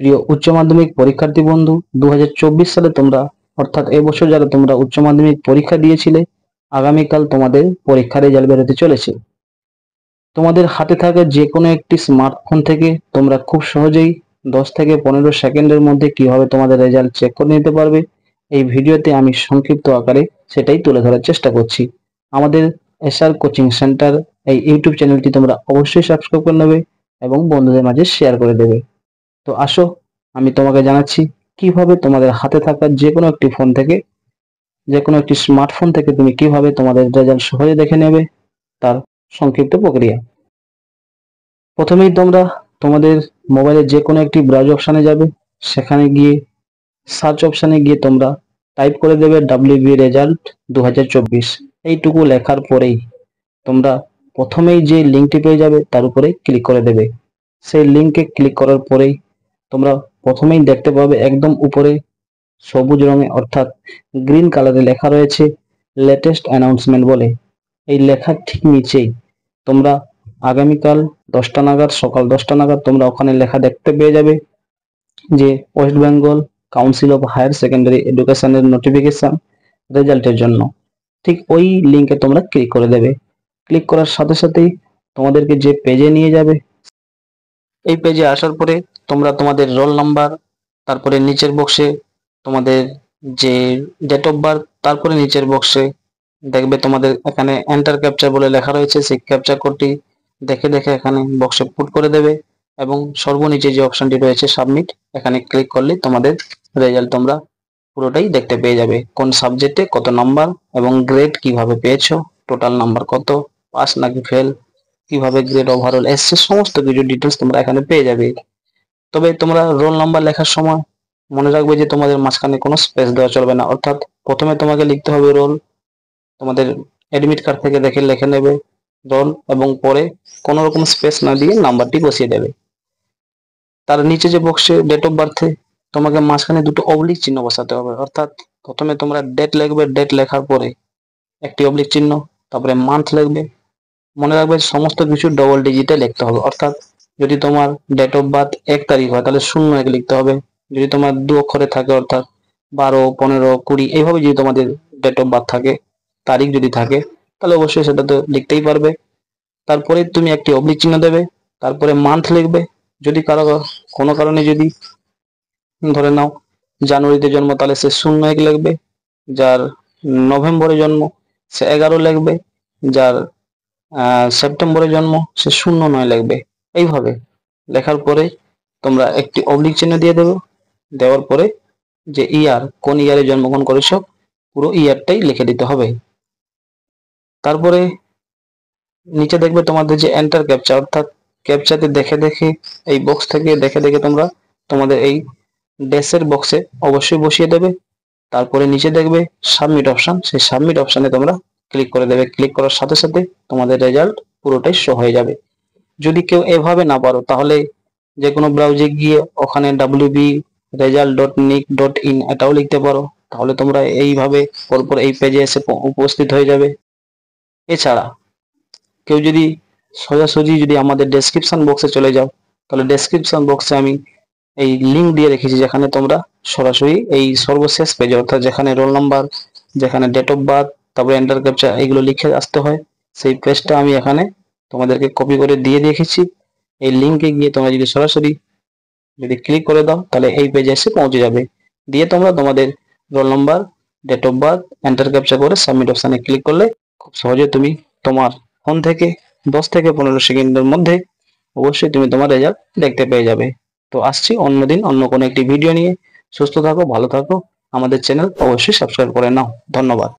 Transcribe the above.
প্রিয় উচ্চ মাধ্যমিক পরীক্ষার্থী বন্ধু, 2024 সালে তোমরা অর্থাৎ এবছর যারা তোমরা উচ্চ মাধ্যমিক পরীক্ষা দিয়েছিলে, আগামীকাল তোমাদের পরীক্ষার রেজাল্ট বেরোতে চলেছে। তোমাদের হাতে থাকা যে কোনো একটি স্মার্টফোন থেকে তোমরা খুব সহজেই 10 থেকে 15 সেকেন্ডের মধ্যে কিভাবে তোমাদের রেজাল্ট চেক করে নিতে পারবে, এই ভিডিওতে আমি সংক্ষিপ্ত আকারে সেটাই তুলে ধরার চেষ্টা করছি। আমাদের এসআর কোচিং সেন্টার এই ইউটিউব চ্যানেলটি তোমরা অবশ্যই সাবস্ক্রাইব করে নেবে এবং বন্ধুদের মাঝে শেয়ার করে দেবে। তো আসো, আমি তোমাকে জানাচ্ছি কিভাবে তোমাদের হাতে থাকা যে কোনো একটি ফোন থেকে, যে কোনো একটি স্মার্টফোন থেকে তুমি কিভাবে তোমাদের রেজাল্ট সহজে দেখে নেবে, তার সংক্ষিপ্ত প্রক্রিয়া। প্রথমেই তোমরা তোমাদের মোবাইলের যে কোনো একটি ব্রাউজ অপশানে যাবে, সেখানে গিয়ে সার্চ অপশানে গিয়ে তোমরা টাইপ করে দেবে WB রেজাল্ট 2024। এইটুকু লেখার পরেই তোমরা প্রথমেই যে লিঙ্কটি পেয়ে যাবে তার উপরে ক্লিক করে দেবে। সেই লিঙ্কে ক্লিক করার পরেই তোমরা প্রথমেই দেখতে পাবে একদম উপরে সবুজ রঙে অর্থাৎ গ্রিন কালারে লেখা রয়েছে লেটেস্ট অ্যানাউন্সমেন্ট বলে। এই লেখার ঠিক নিচেই তোমরা আগামীকাল 10টা নাগাদ, সকাল 10টা নাগাদ তোমরা ওখানে লেখা দেখতে পেয়ে যাবে যে West Bengal Council of Higher Secondary এডুকেশনের নোটিফিকেশন রেজাল্টের জন্য। ঠিক ওই লিঙ্কে তোমরা ক্লিক করে দেবে। ক্লিক করার সাথে সাথেই তোমাদেরকে যে পেজে নিয়ে যাবে, এই পেজে আসার পরে তোমরা তোমাদের রোল নাম্বার, তারপরে নিচের বক্সে তোমাদের যে ডেট অফ বার্থ, তারপরে নিচের বক্সে দেখবে তোমাদের এখানে এন্টার ক্যাপচা বলে লেখা রয়েছে। সেই ক্যাপচা কোডটি দেখে দেখে এখানে বক্সে পুট করে দেবে এবং সর্বনিচে যে অপশনটি রয়েছে সাবমিট, এখানে ক্লিক করলে তোমাদের রেজাল্ট তোমরা পুরোটাই দেখতে পেয়ে যাবে। কোন সাবজেক্টে কত নাম্বার এবং গ্রেড কিভাবে পেয়েছো, টোটাল নাম্বার কত, পাস নাকি ফেল, কিভাবে গ্রেড ওভারঅল এসছে, সমস্ত কিছু ডিটেলস তোমরা এখানে পেয়ে যাবে। তবে তোমরা রোল নাম্বার লেখার সময় মনে রাখবে যে তোমাদের মাঝখানে কোনো স্পেস দেওয়া চলবে না। অর্থাৎ প্রথমে তোমাকে লিখতে হবে রোল, তোমাদের অ্যাডমিট কার্ড থেকে দেখে লিখে নেবে রোল এবং পরে কোনো রকম স্পেস না দিয়ে নাম্বারটি বসিয়ে দেবে। তার নিচে যে বক্সে ডেট অফ বার্থে তোমাকে মাঝখানে দুটো অবলিক চিহ্ন বসাতে হবে। অর্থাৎ প্রথমে তোমরা ডেট লিখবে, ডেট লেখার পরে একটি অবলিক চিহ্ন, তারপরে মান্থ লিখবে। মনে রাখবে সমস্ত কিছু ডবল ডিজিটে লিখতে হবে। অর্থাৎ যদি তোমার ডেট অফ বার্থ 1 তারিখ হয় তাহলে 01 লিখতে হবে। যদি তোমার 2 অক্ষরে থাকে অর্থাৎ 12, 15, 20 এইভাবে যদি তোমাদের ডেট অফ বার্থ থাকে, তারিখ যদি থাকে, তাহলে অবশ্যই সেটা তো লিখতেই পারবে। তারপরে তুমি একটি অবলিক চিহ্ন দেবে, তারপরে মান্থ লিখবে। যদি কোনো কারণে যদি ধরে নাও জানুয়ারিতে জন্ম তাহলে সে 01 লিখবে, যার নভেম্বরে জন্ম সে 11 লিখবে, যার সেপ্টেম্বরে জন্ম সে 09 লিখবে। এইভাবে লেখার পরে তোমরা একটি অবলিক চিহ্ন দিয়ে দেবে। দেওয়ার পরে যে ইয়ার, কোন ইয়ারে জন্মগ্রহণ করেছো পুরো ইয়ারটাই লিখে দিতে হবে। তারপরে নিচে দেখবে তোমাদের যে এন্টার ক্যাপচা, অর্থাৎ ক্যাপচাতে দেখে দেখে এই বক্স থেকে দেখে দেখে তোমরা তোমাদের এই ড্যাশের বক্সে অবশ্যই বসিয়ে দেবে। তারপরে নিচে দেখবে সাবমিট অপশন, সেই সাবমিট অপশনে তোমরা ক্লিক করে দেবে। ক্লিক করার সাথে সাথে তোমাদের রেজাল্ট পুরোটাই শো হয়ে যাবে। যদি কেউ এভাবে না পারো তাহলে যে কোনো ব্রাউজে গিয়ে ওখানে wb-result.nic.in এটাও লিখতে পারো। তাহলে তোমরা এইভাবে পরপর এই পেজে এসে উপস্থিত হয়ে যাবে। এছাড়া কেউ যদি সোজাসুজি যদি আমাদের ডেসক্রিপশন বক্সে চলে যাও, তাহলে ডেসক্রিপশন বক্সে আমি এই লিঙ্ক দিয়ে রেখেছি, যেখানে তোমরা সরাসরি এই সর্বশেষ পেজে অর্থাৎ যেখানে রোল নাম্বার, যেখানে ডেট অফ বার্থ, তারপরে এন্টার ক্যাপচা এগুলো লিখে আসতে হয়, সেই পেজটা আমি এখানে তোমাদেরকে কপি করে দিয়ে রেখেছি। এই লিঙ্কে গিয়ে তোমরা যদি সরাসরি যদি ক্লিক করে দাও তাহলে এই পেজে এসে পৌঁছে যাবে। দিয়ে তোমরা তোমাদের roll number, date of birth, enter captcha করে সাবমিট অপশানে ক্লিক করলে খুব সহজে তুমি তোমার ফোন থেকে 10 থেকে 15 সেকেন্ডের মধ্যে অবশ্যই তুমি তোমার রেজাল্ট দেখতে পেয়ে যাবে। তো আসছি অন্যদিন অন্য কোনো একটি ভিডিও নিয়ে। সুস্থ থাকো, ভালো থাকো, আমাদের চ্যানেল অবশ্যই সাবস্ক্রাইব করে নাও। ধন্যবাদ।